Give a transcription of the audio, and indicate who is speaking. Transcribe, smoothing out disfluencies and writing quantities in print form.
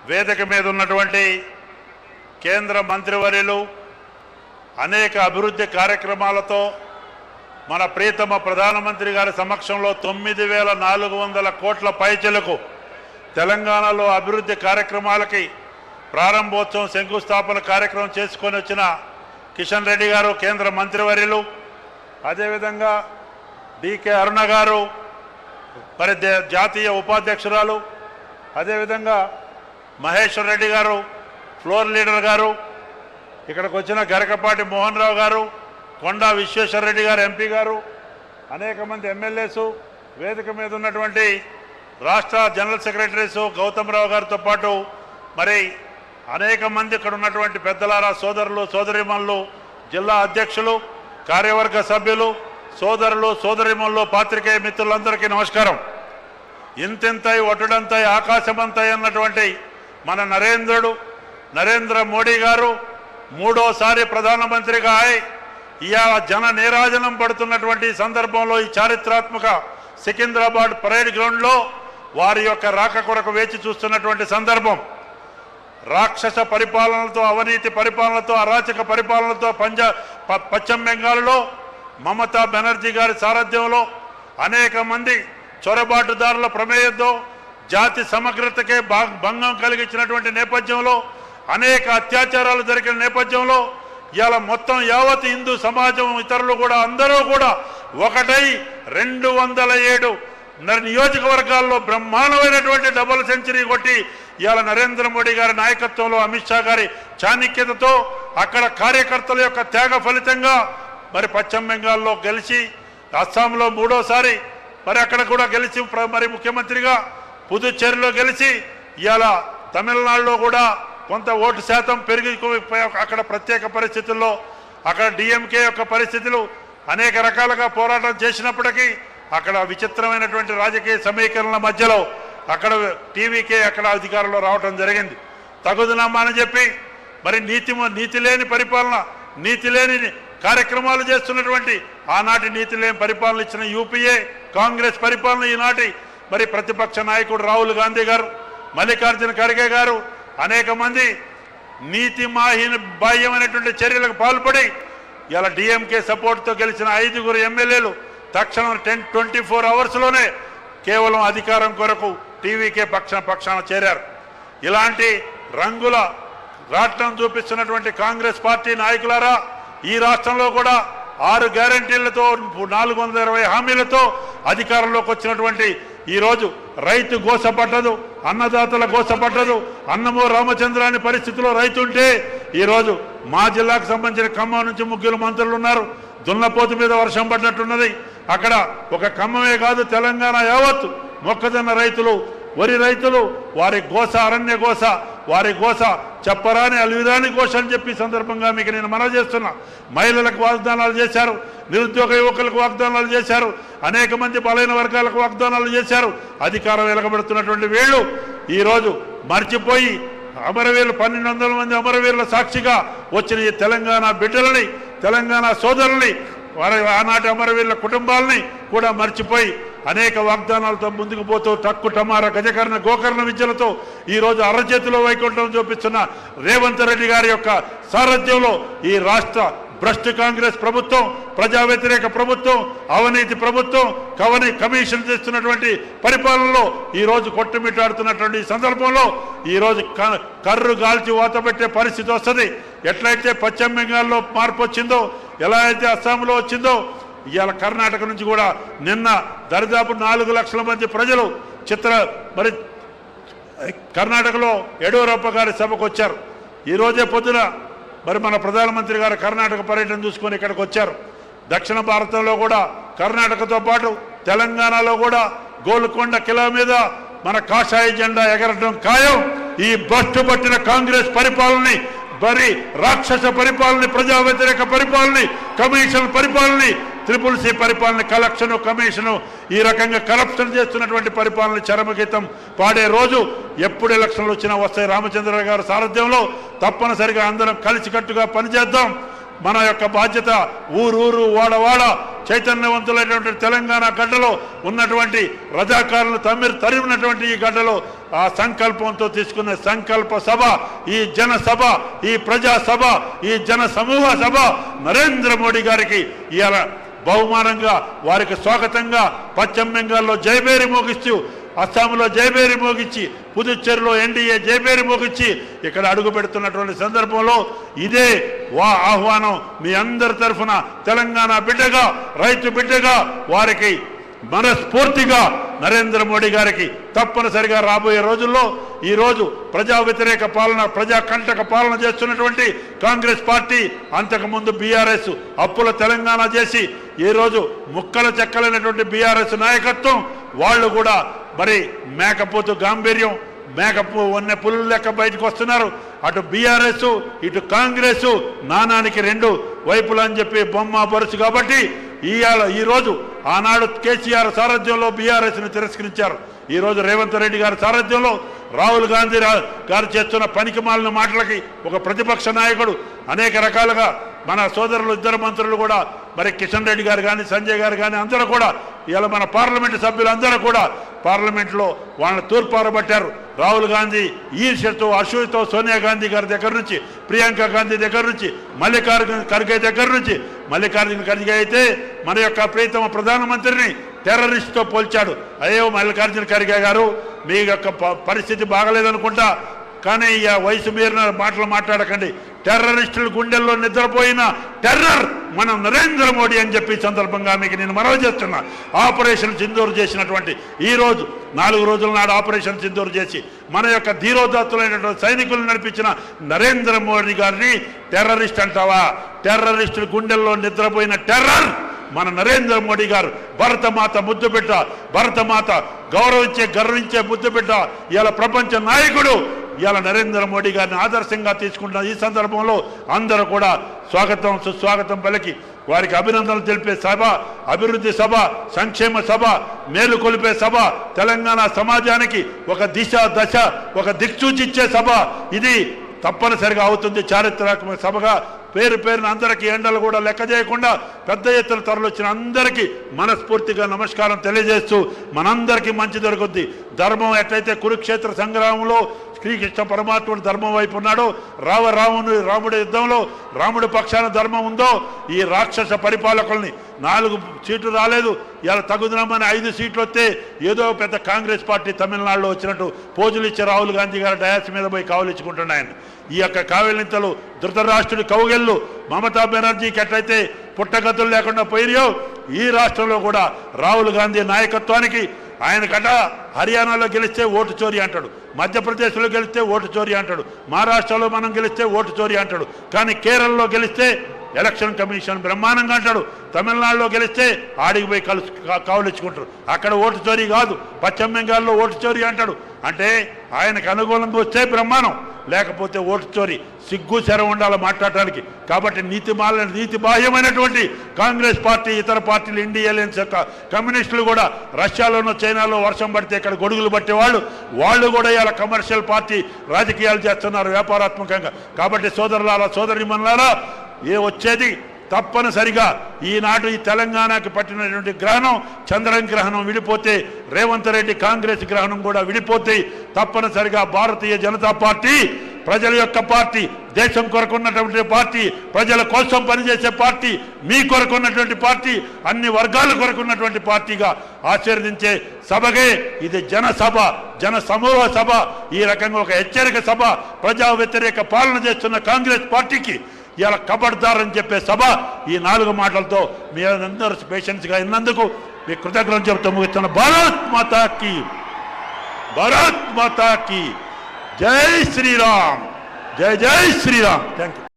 Speaker 1: వేదిక మీద ఉన్నటువంటి కేంద్ర మంత్రివర్యులు అనేక అభివృద్ధి కార్యక్రమాలతో మన ప్రియతమ ప్రధానమంత్రి గారి సమక్షంలో 9,400 కోట్ల పైచిలకు తెలంగాణలో అభివృద్ధి కార్యక్రమాలకి ప్రారంభోత్సవం శంకుస్థాపన కార్యక్రమం చేసుకొని వచ్చిన కిషన్ రెడ్డి గారు కేంద్ర మంత్రివర్యులు, అదేవిధంగా డికే అరుణ గారు మరి జాతీయ ఉపాధ్యక్షురాలు, అదేవిధంగా మహేశ్వర్ రెడ్డి గారు ఫ్లోర్ లీడర్ గారు, ఇక్కడికి వచ్చిన గరకపాటి మోహన్ రావు గారు, కొండా విశ్వేశ్వర రెడ్డి గారు ఎంపీ గారు, అనేక మంది ఎమ్మెల్యేసు, వేదిక మీద ఉన్నటువంటి రాష్ట్ర జనరల్ సెక్రటరీసు గౌతమ్ రావు గారితో పాటు మరి అనేక మంది ఇక్కడ ఉన్నటువంటి పెద్దలారా సోదరులు సోదరిమణులు, జిల్లా అధ్యక్షులు, కార్యవర్గ సభ్యులు, సోదరులు సోదరిమణులు, పాత్రికేయ మిత్రులందరికీ నమస్కారం. ఇంతింతై ఒటుడంతై ఆకాశమంతై అన్నటువంటి మన నరేంద్ర మోడీ గారు మూడోసారి ప్రధానమంత్రిగా ఇవాళ జన నీరాజనం పడుతున్నటువంటి సందర్భంలో ఈ చారిత్రాత్మక సికింద్రాబాద్ పరేడ్ గ్రౌండ్లో వారి యొక్క రాక కొరకు వేచి చూస్తున్నటువంటి సందర్భం. రాక్షస పరిపాలనలతో, అవినీతి పరిపాలనతో, అరాచక పరిపాలనతో పశ్చిమ బెంగాల్లో మమతా బెనర్జీ గారి సారథ్యంలో అనేక మంది చొరబాటుదారుల ప్రమేయంతో జాతి సమగ్రతకే భంగం కలిగించినటువంటి నేపథ్యంలో, అనేక అత్యాచారాలు జరిగిన నేపథ్యంలో ఇవాళ మొత్తం యావత్ హిందూ సమాజం ఇతరులు కూడా అందరూ కూడా ఒకటై 207 నియోజకవర్గాల్లో బ్రహ్మాండమైనటువంటి డబుల్ సెంచరీ కొట్టి ఇవాళ నరేంద్ర మోడీ గారి నాయకత్వంలో, అమిత్ షా గారి చాణక్యతతో అక్కడ కార్యకర్తల యొక్క త్యాగ ఫలితంగా మరి పశ్చిమ బెంగాల్లో గెలిచి, అస్సాంలో మూడోసారి మరి అక్కడ కూడా గెలిచి మరి ముఖ్యమంత్రిగా, పుదుచ్చేరిలో గెలిచి ఇవాళ తమిళనాడులో కూడా కొంత ఓటు శాతం పెరిగి అక్కడ ప్రత్యేక పరిస్థితుల్లో అక్కడ డిఎంకే యొక్క పరిస్థితులు అనేక రకాలుగా పోరాటం చేసినప్పటికీ అక్కడ విచిత్రమైనటువంటి రాజకీయ సమీకరణల మధ్యలో అక్కడ టీవీకే అక్కడ అధికారంలో రావటం జరిగింది. తగుదనమ్మా అని చెప్పి మరి నీతి లేని పరిపాలన, నీతి లేని కార్యక్రమాలు చేస్తున్నటువంటి ఆనాటి నీతి లేని పరిపాలన ఇచ్చిన యూపీఏ కాంగ్రెస్ పరిపాలన ఈనాటి మరి ప్రతిపక్ష నాయకుడు రాహుల్ గాంధీ గారు, మల్లికార్జున ఖర్గే గారు అనేక మంది నీతి బాహ్యమైనటువంటి చర్యలకు పాల్పడి ఇలా డిఎంకే సపోర్ట్తో గెలిచిన 5 ఎమ్మెల్యేలు తక్షణం 24 అవర్స్లోనే కేవలం అధికారం కొరకు టీవీకే పక్షాన చేరారు. ఇలాంటి రంగుల రాట్నం చూపిస్తున్నటువంటి కాంగ్రెస్ పార్టీ నాయకులారా, ఈ రాష్ట్రంలో కూడా 6 గ్యారంటీలతో 420 హామీలతో అధికారంలోకి వచ్చినటువంటి ఈరోజు రైతు గోసపడ్డదు, అన్నదాతల గోసపడ్డదు. అన్నమో రామచంద్రాని పరిస్థితిలో రైతు ఉంటే ఈరోజు మా జిల్లాకు సంబంధించిన ఖమ్మం నుంచి 3 మంత్రులు ఉన్నారు. దున్నపోతు మీద వర్షం పడ్డట్టున్నది. అక్కడ ఒక ఖమ్మమే కాదు, తెలంగాణ యావత్తు మొక్కజొన్న రైతులు, వరి రైతులు, వారి గోస, అరణ్య గోస, వారి గోస చెప్పరాని అల్విదాని గోస అని చెప్పి సందర్భంగా మీకు నేను మనవి చేస్తున్నా. మహిళలకు వాగ్దానాలు చేశారు, నిరుద్యోగ యువకులకు వాగ్దానాలు చేశారు, అనేక మంది బలైన వర్గాలకు వాగ్దానాలు చేశారు. అధికారం వెలగబెడుతున్నటువంటి వీళ్ళు ఈరోజు మర్చిపోయి అమరవీరులు 1200 మంది అమరవీరుల సాక్షిగా వచ్చిన ఈ తెలంగాణ బిడ్డలని, తెలంగాణ సోదరుల్ని, వారి ఆనాటి అమరవీరుల కుటుంబాలని కూడా మర్చిపోయి అనేక వాగ్దానాలతో ముందుకు పోతూ టక్కు టమార గజకర్ణ గోకర్ణ విద్యలతో ఈరోజు అరచేతిలో వైకుంఠం చూపిస్తున్న రేవంత్ రెడ్డి గారి యొక్క సారథ్యంలో ఈ రాష్ట్ర భ్రష్టు కాంగ్రెస్ ప్రభుత్వం, ప్రజా వ్యతిరేక ప్రభుత్వం, అవినీతి ప్రభుత్వం, కమిషన్ చేస్తున్నటువంటి పరిపాలనలో ఈరోజు కొట్టుమిట్టాడుతున్నటువంటి సందర్భంలో ఈరోజు కర్రు గాల్చి ఓతబెట్టే పరిస్థితి వస్తుంది. ఎట్లయితే పశ్చిమ బెంగాల్లో మార్పు వచ్చిందో, ఎలా అయితే అస్సాంలో వచ్చిందో, ఇవాళ కర్ణాటక నుంచి కూడా నిన్న దరిదాపు 4 లక్షల మంది ప్రజలు మరి కర్ణాటకలో యడియూరప్ప గారి సభకు వచ్చారు. ఈరోజే పొద్దున మరి మన ప్రధానమంత్రి గారు కర్ణాటక పర్యటన చూసుకొని ఇక్కడికి వచ్చారు. దక్షిణ భారతంలో కూడా కర్ణాటకతో పాటు తెలంగాణలో కూడా గోల్కొండ కిలా మీద మన కాషాయ జెండా ఎగరడం ఖాయం. ఈ భ్రష్టు పట్టిన కాంగ్రెస్ పరిపాలనని, మరి రాక్షస పరిపాలన, ప్రజా వ్యతిరేక పరిపాలన, కమిషన్ పరిపాలన, CCC పరిపాలన, కలెక్షన్ కమిషను, ఈ రకంగా కరప్షన్ చేస్తున్నటువంటి పరిపాలన చరమగీతం పాడే రోజు ఎప్పుడు ఎలక్షన్లు వచ్చినా వస్తాయి. రామచంద్ర గారి సారథ్యంలో తప్పనిసరిగా అందరం కలిసికట్టుగా పనిచేద్దాం. మన యొక్క బాధ్యత ఊరు వాడ చైతన్యవంతులైనటువంటి తెలంగాణ గడ్డలో ఉన్నటువంటి రజాకారులు తరిమినటువంటి ఈ గడ్డలో ఆ సంకల్పంతో తీసుకున్న సంకల్ప సభ, ఈ జన సభ, ఈ ప్రజా సభ, ఈ జన సమూహ సభ నరేంద్ర మోడీ గారికి ఇవాళ బహుమానంగా వారికి స్వాగతంగా పశ్చిమ బెంగాల్లో జయబేరి మోగిస్తూ, అస్సాంలో జయబేరి మోగించి, పుదుచ్చేరిలో ఎన్డీఏ జయబేరి మోగించి ఇక్కడ అడుగు పెడుతున్నటువంటి సందర్భంలో ఇదే ఆహ్వానం మీ అందరి తరఫున తెలంగాణ బిడ్డగా, రైతు బిడ్డగా వారికి మనస్ఫూర్తిగా నరేంద్ర మోడీ గారికి తప్పనిసరిగా రాబోయే రోజుల్లో ఈరోజు ప్రజా వ్యతిరేక పాలన, ప్రజా కంటక పాలన చేస్తున్నటువంటి కాంగ్రెస్ పార్టీ, అంతకుముందు బీఆర్ఎస్ అప్పుల తెలంగాణ చేసి ఈరోజు ముక్కల చెక్కలైనటువంటి బీఆర్ఎస్ నాయకత్వం వాళ్ళు కూడా మరి మేకపోతు గాంభీర్యం, మేకపు వన్నె పుల్లు లెక్క బయటకు వస్తున్నారు. అటు బీఆర్ఎస్ ఇటు కాంగ్రెస్ నానానికి రెండు వైపులు అని చెప్పి బొమ్మ బరుసు. కాబట్టి ఈరోజు ఆనాడు కేసీఆర్ సారథ్యంలో బీఆర్ఎస్ని తిరస్కరించారు. ఈరోజు రేవంత్ రెడ్డి గారి సారథ్యంలో రాహుల్ గాంధీ గారు చేస్తున్న పనికి మాలిన మాటలకి ఒక ప్రతిపక్ష నాయకుడు అనేక రకాలుగా మన సోదరులు ఇద్దరు మంత్రులు కూడా మరి కిషన్ రెడ్డి గారు కానీ సంజయ్ గారు కానీ అందరూ కూడా ఇలా మన పార్లమెంటు సభ్యులందరూ కూడా పార్లమెంట్లో వాళ్ళని తూర్పారబట్టారు. రాహుల్ గాంధీ ఈర్ష్యతో, అసూయతో సోనియా గాంధీ గారి దగ్గర నుంచి, ప్రియాంక గాంధీ దగ్గర నుంచి, మల్లికార్జున ఖర్గే దగ్గర నుంచి, మల్లికార్జున ఖర్గే అయితే మన యొక్క ప్రియతమ ప్రధానమంత్రిని టెర్రరిస్ట్తో పోల్చాడు. అయ్యో మల్లికార్జున ఖర్గే గారు, మీ యొక్క పరిస్థితి బాగలేదనుకుంటా, కానీ ఈ వయసు మీరిన మాటలు మాట్లాడకండి. టెర్రరిస్టుల గుండెల్లో నిద్రపోయిన టెర్రర్ మనం నరేంద్ర మోడీ అని చెప్పి సందర్భంగా మీకు నేను మనవి చేస్తున్నా. ఆపరేషన్ సింధూర్ చేసినటువంటి ఈరోజు 4 రోజుల నాడు ఆపరేషన్ సింధూర్ చేసి మన యొక్క ధీరోదాత్తులైనటువంటి సైనికులు నడిపించిన నరేంద్ర మోడీ గారిని టెర్రరిస్ట్ అంటావా? టెర్రరిస్టుల గుండెల్లో నిద్రపోయిన టెర్రర్ మన నరేంద్ర మోడీ గారు. భరతమాత ముద్దు బిడ్డ, భరతమాత గౌరవించే గర్వించే ముద్దు బిడ్డ, ఇలా ప్రపంచ నాయకుడు ఇలా నరేంద్ర మోడీ గారిని ఆదర్శంగా తీసుకుంటున్న ఈ సందర్భంలో అందరూ కూడా స్వాగతం సుస్వాగతం పలికి వారికి అభినందనలు తెలిపే సభ, అభివృద్ధి సభ, సంక్షేమ సభ, మేలు కొలిపే సభ, తెలంగాణ సమాజానికి ఒక దిశ దశ, ఒక దిక్సూచిచ్చే సభ ఇది తప్పనిసరిగా అవుతుంది. చారిత్రాత్మక సభగా పేరున అందరికీ ఎండలు కూడా లెక్క చేయకుండా పెద్ద ఎత్తున తరలిచ్చిన అందరికీ మనస్ఫూర్తిగా నమస్కారం తెలియజేస్తూ మనందరికీ మంచి జరుగుద్ది. ధర్మం ఎట్లయితే కురుక్షేత్ర సంగ్రామంలో శ్రీకృష్ణ పరమాత్ముడు ధర్మం వైపు ఉన్నాడో, రాముడి యుద్ధంలో రాముడి పక్షాన ధర్మం ఉందో, ఈ రాక్షస పరిపాలకుల్ని 4 సీట్లు రాలేదు, ఇలా తగుదనమని 5 సీట్లు వస్తే ఏదో పెద్ద కాంగ్రెస్ పార్టీ తమిళనాడులో వచ్చినట్టు పోజులు ఇచ్చే రాహుల్ గాంధీ గారు డయాస్ మీద పోయి కావులిచ్చుకుంటున్నాయని. ఈ యొక్క కావలింతలు, ధృతరాష్ట్రుడి కౌగిళ్ళు, మమతా బెనర్జీకి ఎట్లయితే పుట్టగతులు లేకుండా పోయినాయో ఈ రాష్ట్రంలో కూడా రాహుల్ గాంధీ నాయకత్వానికి ఆయనకట హర్యానాలో గెలిస్తే ఓటు చోరీ అంటాడు, మధ్యప్రదేశ్లో గెలిస్తే ఓటు చోరీ అంటాడు, మహారాష్ట్రలో మనం గెలిస్తే ఓటు చోరీ అంటాడు, కానీ కేరళలో గెలిస్తే ఎలక్షన్ కమిషన్ బ్రహ్మాండంగా అంటాడు, తమిళనాడులో గెలిస్తే ఆడికి పోయి కావులిచ్చుకుంటారు, అక్కడ ఓటు చోరీ కాదు, పశ్చిమ బెంగాల్లో ఓటు చోరీ అంటాడు. అంటే ఆయనకు అనుకూలంగా వస్తే బ్రహ్మాండం, లేకపోతే ఓటు చోరీ. సిగ్గు శరం ఉండాలి మాట్లాడటానికి. కాబట్టి నీతి బాహ్యమైనటువంటి కాంగ్రెస్ పార్టీ, ఇతర పార్టీలు, ఇండియా అలయన్స్ యొక్క కమ్యూనిస్టులు కూడా రష్యాలోనూ చైనాలో వర్షం పడితే ఇక్కడ గొడుగులు పట్టేవాళ్ళు, వాళ్ళు కూడా ఇలా కమర్షియల్ పార్టీ రాజకీయాలు చేస్తున్నారు వ్యాపారాత్మకంగా. కాబట్టి సోదరులారా, సోదరిమణులారా, వచ్చేది తప్పనిసరిగా ఈనాడు ఈ తెలంగాణకి పట్టినటువంటి గ్రహణం, చంద్రగ్రహణం విడిపోతే, రేవంత్ రెడ్డి కాంగ్రెస్ గ్రహణం కూడా విడిపోతే తప్పనిసరిగా భారతీయ జనతా పార్టీ ప్రజల యొక్క పార్టీ, దేశం కొరకున్నటువంటి పార్టీ, ప్రజల కోసం పనిచేసే పార్టీ, మీ కొరకున్నటువంటి పార్టీ, అన్ని వర్గాల కొరకున్నటువంటి పార్టీగా ఆశీర్వదించే సభగే ఇది. జనసభ, జన సమూహ సభ, ఈ రకంగా ఒక హెచ్చరిక సభ. ప్రజా వ్యతిరేక పాలన చేస్తున్న కాంగ్రెస్ పార్టీకి ఇలా కబడ్దారని చెప్పే సభ. ఈ 4 మాటలతో మీ అందరూ పేషెన్స్గా విన్నందుకు మీ కృతజ్ఞతలు చెబుతూ ముగిస్తున్న. భారత్ మాతాకి, భారత్ మాతాకి జై శ్రీరామ్, జై జై శ్రీరామ్. Thank you.